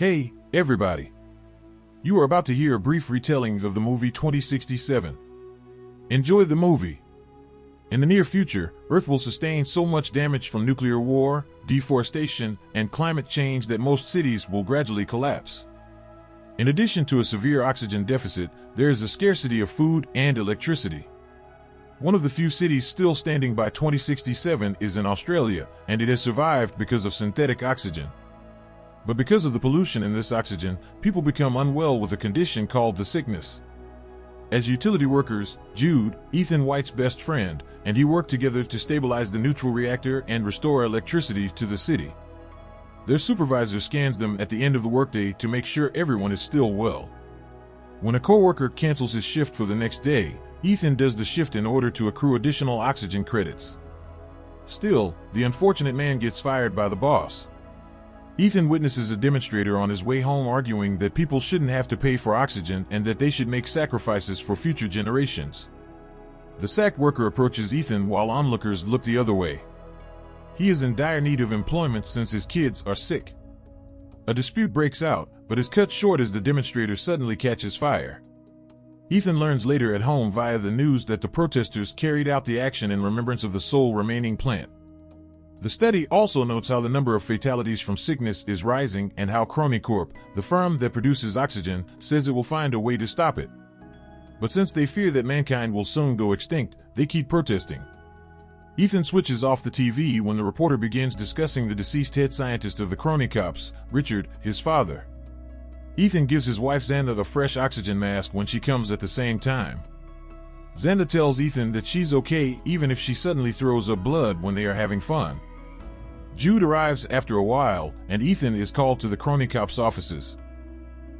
Hey, everybody. You are about to hear a brief retelling of the movie 2067. Enjoy the movie. In the near future, Earth will sustain so much damage from nuclear war, deforestation, and climate change that most cities will gradually collapse. In addition to a severe oxygen deficit, there is a scarcity of food and electricity. One of the few cities still standing by 2067 is in Australia, and it has survived because of synthetic oxygen. But because of the pollution in this oxygen, people become unwell with a condition called the sickness. As utility workers, Jude, Ethan White's best friend, and he work together to stabilize the neutral reactor and restore electricity to the city. Their supervisor scans them at the end of the workday to make sure everyone is still well. When a coworker cancels his shift for the next day, Ethan does the shift in order to accrue additional oxygen credits. Still, the unfortunate man gets fired by the boss. Ethan witnesses a demonstrator on his way home arguing that people shouldn't have to pay for oxygen and that they should make sacrifices for future generations. The sacked worker approaches Ethan while onlookers look the other way. He is in dire need of employment since his kids are sick. A dispute breaks out, but is cut short as the demonstrator suddenly catches fire. Ethan learns later at home via the news that the protesters carried out the action in remembrance of the sole remaining plant. The study also notes how the number of fatalities from sickness is rising and how Crony Corp, the firm that produces oxygen, says it will find a way to stop it. But since they fear that mankind will soon go extinct, they keep protesting. Ethan switches off the TV when the reporter begins discussing the deceased head scientist of the Crony Cops, Richard, his father. Ethan gives his wife Xanda a fresh oxygen mask when she comes at the same time. Xanda tells Ethan that she's okay even if she suddenly throws up blood when they are having fun. Jude arrives after a while, and Ethan is called to the Crony Cops' offices.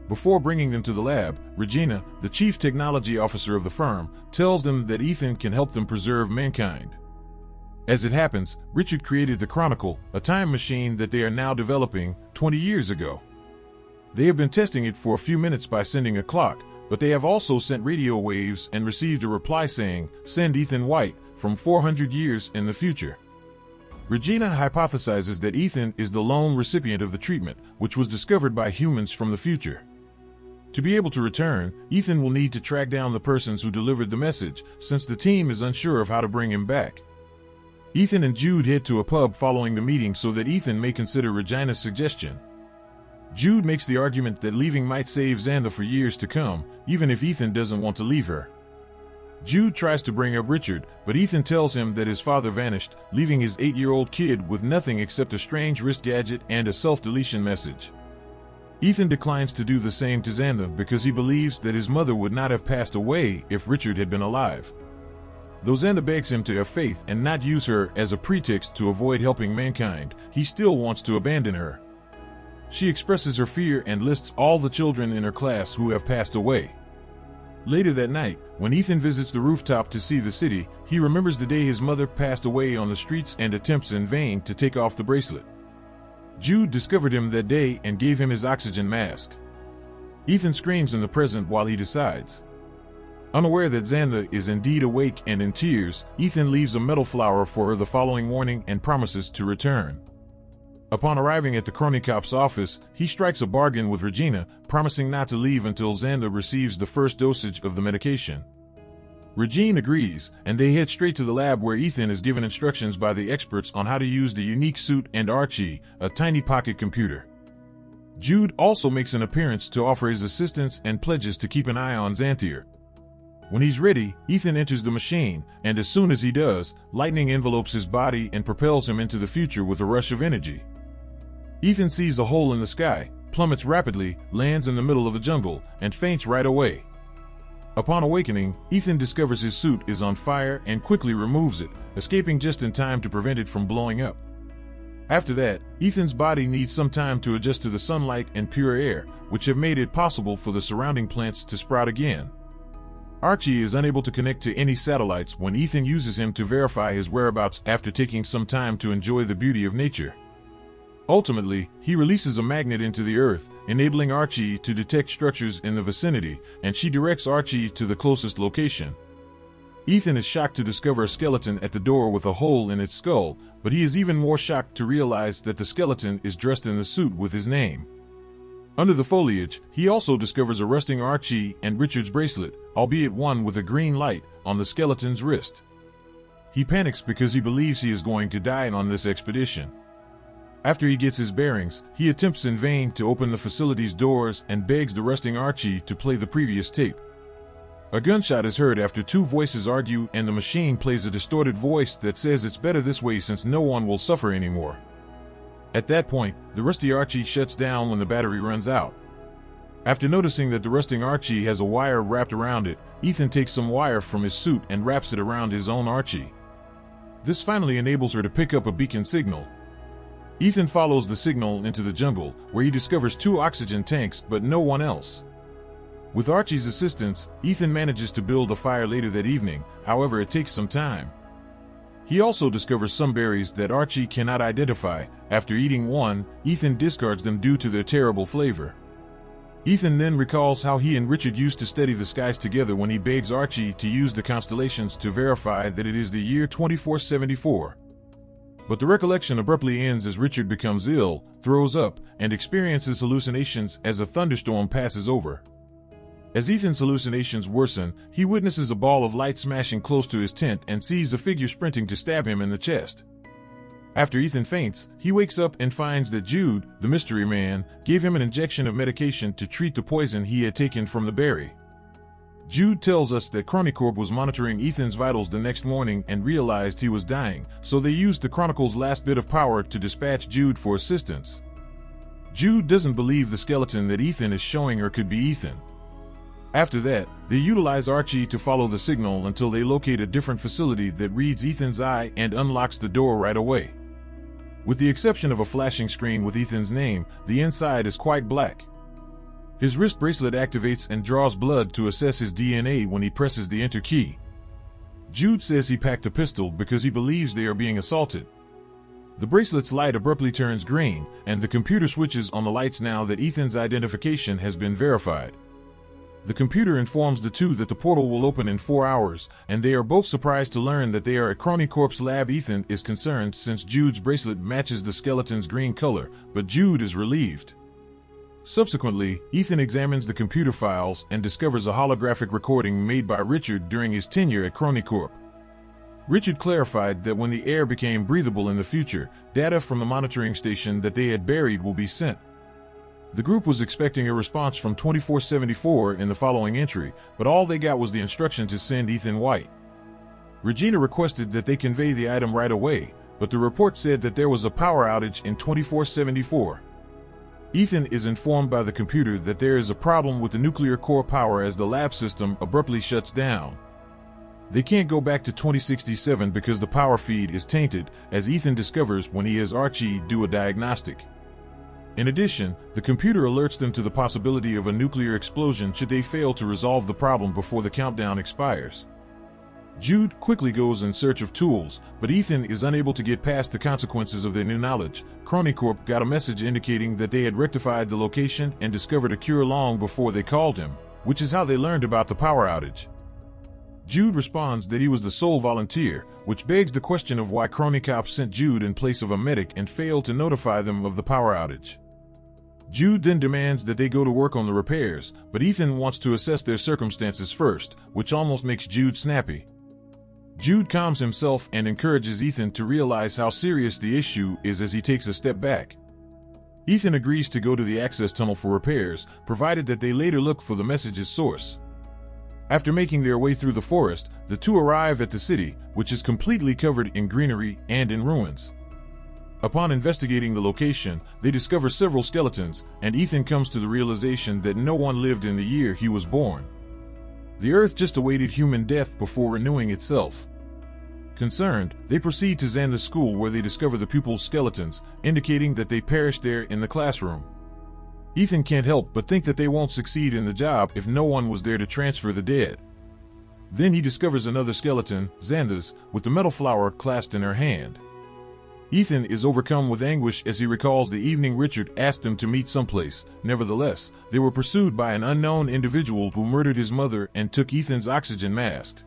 Before bringing them to the lab, Regina, the chief technology officer of the firm, tells them that Ethan can help them preserve mankind. As it happens, Richard created the Chronicle, a time machine that they are now developing 20 years ago. They have been testing it for a few minutes by sending a clock, but they have also sent radio waves and received a reply saying, "Send Ethan White," from 400 years in the future. Regina hypothesizes that Ethan is the lone recipient of the treatment, which was discovered by humans from the future. To be able to return, Ethan will need to track down the persons who delivered the message, since the team is unsure of how to bring him back. Ethan and Jude head to a pub following the meeting so that Ethan may consider Regina's suggestion. Jude makes the argument that leaving might save Xanda for years to come, even if Ethan doesn't want to leave her. Jude tries to bring up Richard, but Ethan tells him that his father vanished, leaving his 8-year-old kid with nothing except a strange wrist gadget and a self-deletion message. Ethan declines to do the same to Xanda because he believes that his mother would not have passed away if Richard had been alive. Though Xanda begs him to have faith and not use her as a pretext to avoid helping mankind, he still wants to abandon her. She expresses her fear and lists all the children in her class who have passed away. Later that night, when Ethan visits the rooftop to see the city, he remembers the day his mother passed away on the streets and attempts in vain to take off the bracelet. Jude discovered him that day and gave him his oxygen mask. Ethan screams in the present while he decides. Unaware that Xanda is indeed awake and in tears, Ethan leaves a metal flower for her the following morning and promises to return. Upon arriving at the Crony Cop's office, he strikes a bargain with Regina, promising not to leave until Xanda receives the first dosage of the medication. Regina agrees, and they head straight to the lab where Ethan is given instructions by the experts on how to use the unique suit and Archie, a tiny pocket computer. Jude also makes an appearance to offer his assistance and pledges to keep an eye on Xanthier. When he's ready, Ethan enters the machine, and as soon as he does, lightning envelopes his body and propels him into the future with a rush of energy. Ethan sees a hole in the sky, plummets rapidly, lands in the middle of a jungle, and faints right away. Upon awakening, Ethan discovers his suit is on fire and quickly removes it, escaping just in time to prevent it from blowing up. After that, Ethan's body needs some time to adjust to the sunlight and pure air, which have made it possible for the surrounding plants to sprout again. Archie is unable to connect to any satellites when Ethan uses him to verify his whereabouts after taking some time to enjoy the beauty of nature. Ultimately, he releases a magnet into the earth, enabling Archie to detect structures in the vicinity, and she directs Archie to the closest location. Ethan is shocked to discover a skeleton at the door with a hole in its skull, but he is even more shocked to realize that the skeleton is dressed in the suit with his name. Under the foliage, he also discovers a rusting Archie and Richard's bracelet, albeit one with a green light, on the skeleton's wrist. He panics because he believes he is going to die on this expedition. After he gets his bearings, he attempts in vain to open the facility's doors and begs the rusting Archie to play the previous tape. A gunshot is heard after two voices argue, and the machine plays a distorted voice that says it's better this way since no one will suffer anymore. At that point, the rusty Archie shuts down when the battery runs out. After noticing that the rusting Archie has a wire wrapped around it, Ethan takes some wire from his suit and wraps it around his own Archie. This finally enables her to pick up a beacon signal. Ethan follows the signal into the jungle, where he discovers two oxygen tanks but no one else. With Archie's assistance, Ethan manages to build a fire later that evening, however it takes some time. He also discovers some berries that Archie cannot identify. After eating one, Ethan discards them due to their terrible flavor. Ethan then recalls how he and Richard used to study the skies together when he begs Archie to use the constellations to verify that it is the year 2474. But the recollection abruptly ends as Richard becomes ill, throws up, and experiences hallucinations as a thunderstorm passes over. As Ethan's hallucinations worsen, he witnesses a ball of light smashing close to his tent and sees a figure sprinting to stab him in the chest. After Ethan faints, he wakes up and finds that Jude, the mystery man, gave him an injection of medication to treat the poison he had taken from the berry. Jude tells us that Chronicorp was monitoring Ethan's vitals the next morning and realized he was dying, so they used the Chronicle's last bit of power to dispatch Jude for assistance. Jude doesn't believe the skeleton that Ethan is showing her could be Ethan. After that, they utilize Archie to follow the signal until they locate a different facility that reads Ethan's eye and unlocks the door right away. With the exception of a flashing screen with Ethan's name, the inside is quite black. His wrist bracelet activates and draws blood to assess his DNA when he presses the enter key. Jude says he packed a pistol because he believes they are being assaulted. The bracelet's light abruptly turns green, and the computer switches on the lights now that Ethan's identification has been verified. The computer informs the two that the portal will open in 4 hours, and they are both surprised to learn that they are at Chronicorp's lab. Ethan is concerned since Jude's bracelet matches the skeleton's green color, but Jude is relieved. Subsequently, Ethan examines the computer files and discovers a holographic recording made by Richard during his tenure at Chronicorp. Richard clarified that when the air became breathable in the future, data from the monitoring station that they had buried will be sent. The group was expecting a response from 2474 in the following entry, but all they got was the instruction to send Ethan White. Regina requested that they convey the item right away, but the report said that there was a power outage in 2474. Ethan is informed by the computer that there is a problem with the nuclear core power as the lab system abruptly shuts down. They can't go back to 2067 because the power feed is tainted, as Ethan discovers when he has Archie do a diagnostic. In addition, the computer alerts them to the possibility of a nuclear explosion should they fail to resolve the problem before the countdown expires. Jude quickly goes in search of tools, but Ethan is unable to get past the consequences of their new knowledge. Chronicorp got a message indicating that they had rectified the location and discovered a cure long before they called him, which is how they learned about the power outage. Jude responds that he was the sole volunteer, which begs the question of why Chronicorp sent Jude in place of a medic and failed to notify them of the power outage. Jude then demands that they go to work on the repairs, but Ethan wants to assess their circumstances first, which almost makes Jude snappy. Jude calms himself and encourages Ethan to realize how serious the issue is as he takes a step back. Ethan agrees to go to the access tunnel for repairs, provided that they later look for the message's source. After making their way through the forest, the two arrive at the city, which is completely covered in greenery and in ruins. Upon investigating the location, they discover several skeletons, and Ethan comes to the realization that no one lived in the year he was born. The Earth just awaited human death before renewing itself. Concerned, they proceed to Xander's school where they discover the pupils' skeletons, indicating that they perished there in the classroom. Ethan can't help but think that they won't succeed in the job if no one was there to transfer the dead. Then he discovers another skeleton, Xander's, with the metal flower clasped in her hand. Ethan is overcome with anguish as he recalls the evening Richard asked them to meet someplace. Nevertheless, they were pursued by an unknown individual who murdered his mother and took Ethan's oxygen mask.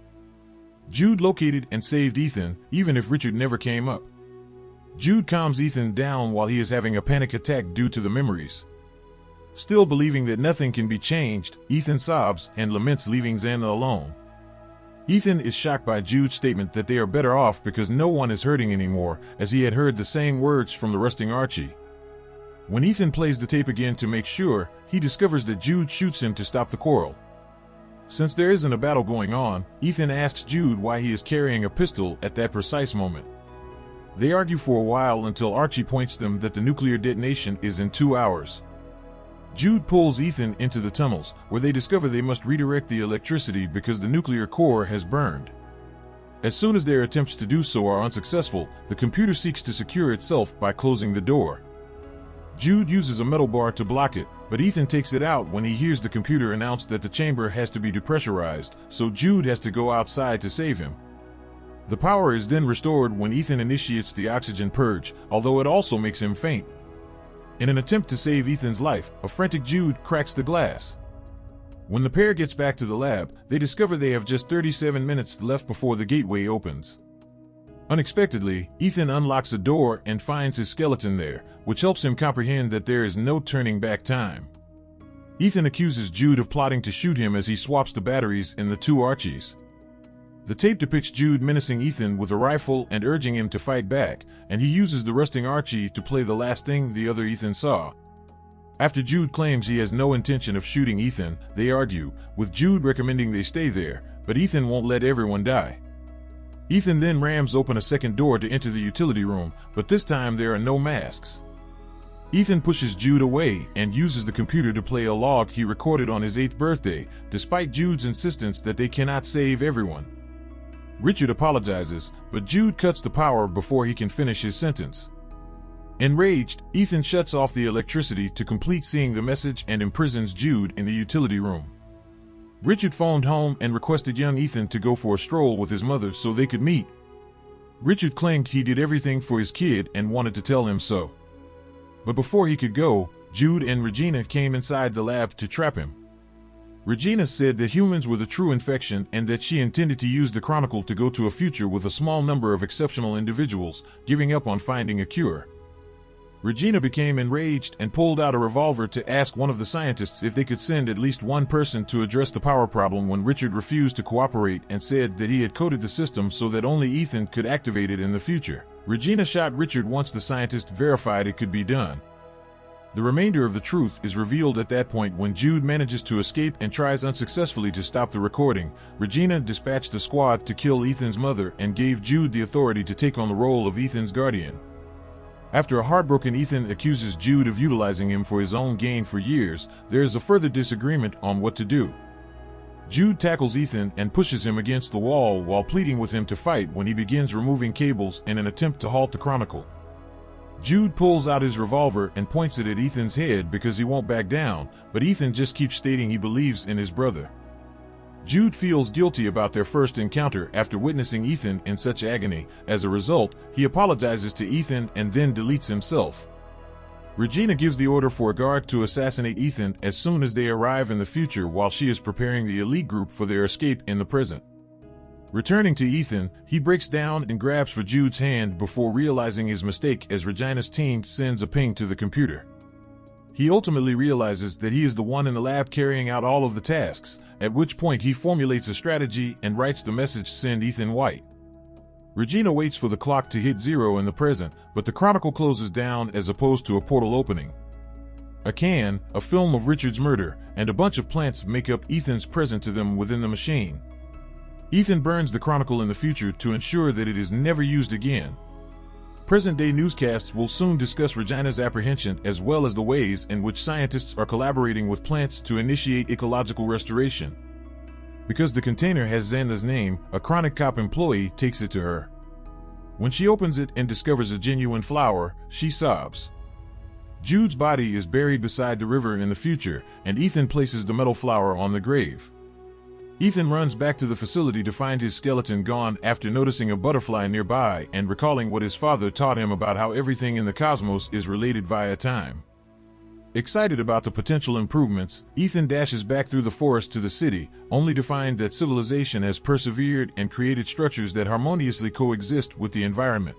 Jude located and saved Ethan, even if Richard never came up. Jude calms Ethan down while he is having a panic attack due to the memories. Still believing that nothing can be changed, Ethan sobs and laments leaving Xana alone. Ethan is shocked by Jude's statement that they are better off because no one is hurting anymore, as he had heard the same words from the rusting Archie. When Ethan plays the tape again to make sure, he discovers that Jude shoots him to stop the quarrel. Since there isn't a battle going on, Ethan asks Jude why he is carrying a pistol at that precise moment. They argue for a while until Archie points them that the nuclear detonation is in 2 hours. Jude pulls Ethan into the tunnels, where they discover they must redirect the electricity because the nuclear core has burned. As soon as their attempts to do so are unsuccessful, the computer seeks to secure itself by closing the door. Jude uses a metal bar to block it, but Ethan takes it out when he hears the computer announce that the chamber has to be depressurized, so Jude has to go outside to save him. The power is then restored when Ethan initiates the oxygen purge, although it also makes him faint. In an attempt to save Ethan's life, a frantic Jude cracks the glass. When the pair gets back to the lab, they discover they have just 37 minutes left before the gateway opens. Unexpectedly, Ethan unlocks a door and finds his skeleton there, which helps him comprehend that there is no turning back time. Ethan accuses Jude of plotting to shoot him as he swaps the batteries in the two Archies. The tape depicts Jude menacing Ethan with a rifle and urging him to fight back, and he uses the rusting Archie to play the last thing the other Ethan saw. After Jude claims he has no intention of shooting Ethan, they argue, with Jude recommending they stay there, but Ethan won't let everyone die. Ethan then rams open a second door to enter the utility room, but this time there are no masks. Ethan pushes Jude away and uses the computer to play a log he recorded on his 8th birthday, despite Jude's insistence that they cannot save everyone. Richard apologizes, but Jude cuts the power before he can finish his sentence. Enraged, Ethan shuts off the electricity to complete seeing the message and imprisons Jude in the utility room. Richard phoned home and requested young Ethan to go for a stroll with his mother so they could meet. Richard claimed he did everything for his kid and wanted to tell him so. But before he could go, Jude and Regina came inside the lab to trap him. Regina said that humans were the true infection and that she intended to use the Chronicle to go to a future with a small number of exceptional individuals, giving up on finding a cure. Regina became enraged and pulled out a revolver to ask one of the scientists if they could send at least one person to address the power problem when Richard refused to cooperate and said that he had coded the system so that only Ethan could activate it in the future. Regina shot Richard once the scientist verified it could be done. The remainder of the truth is revealed at that point when Jude manages to escape and tries unsuccessfully to stop the recording. Regina dispatched a squad to kill Ethan's mother and gave Jude the authority to take on the role of Ethan's guardian. After a heartbroken Ethan accuses Jude of utilizing him for his own gain for years, there is a further disagreement on what to do. Jude tackles Ethan and pushes him against the wall while pleading with him to fight when he begins removing cables in an attempt to halt the Chronicle. Jude pulls out his revolver and points it at Ethan's head because he won't back down, but Ethan just keeps stating he believes in his brother. Jude feels guilty about their first encounter after witnessing Ethan in such agony. As a result, he apologizes to Ethan and then deletes himself. Regina gives the order for a guard to assassinate Ethan as soon as they arrive in the future while she is preparing the elite group for their escape in the present. Returning to Ethan, he breaks down and grabs for Jude's hand before realizing his mistake as Regina's team sends a ping to the computer. He ultimately realizes that he is the one in the lab carrying out all of the tasks, at which point he formulates a strategy and writes the message "Send Ethan White." Regina waits for the clock to hit 0 in the present, but the Chronicle closes down as opposed to a portal opening. A can, a film of Richard's murder, and a bunch of plants make up Ethan's present to them within the machine. Ethan burns the Chronicle in the future to ensure that it is never used again. Present-day newscasts will soon discuss Regina's apprehension as well as the ways in which scientists are collaborating with plants to initiate ecological restoration. Because the container has Xana's name, a Chronic Cop employee takes it to her. When she opens it and discovers a genuine flower, she sobs. Jude's body is buried beside the river in the future, and Ethan places the metal flower on the grave. Ethan runs back to the facility to find his skeleton gone after noticing a butterfly nearby and recalling what his father taught him about how everything in the cosmos is related via time. Excited about the potential improvements, Ethan dashes back through the forest to the city, only to find that civilization has persevered and created structures that harmoniously coexist with the environment.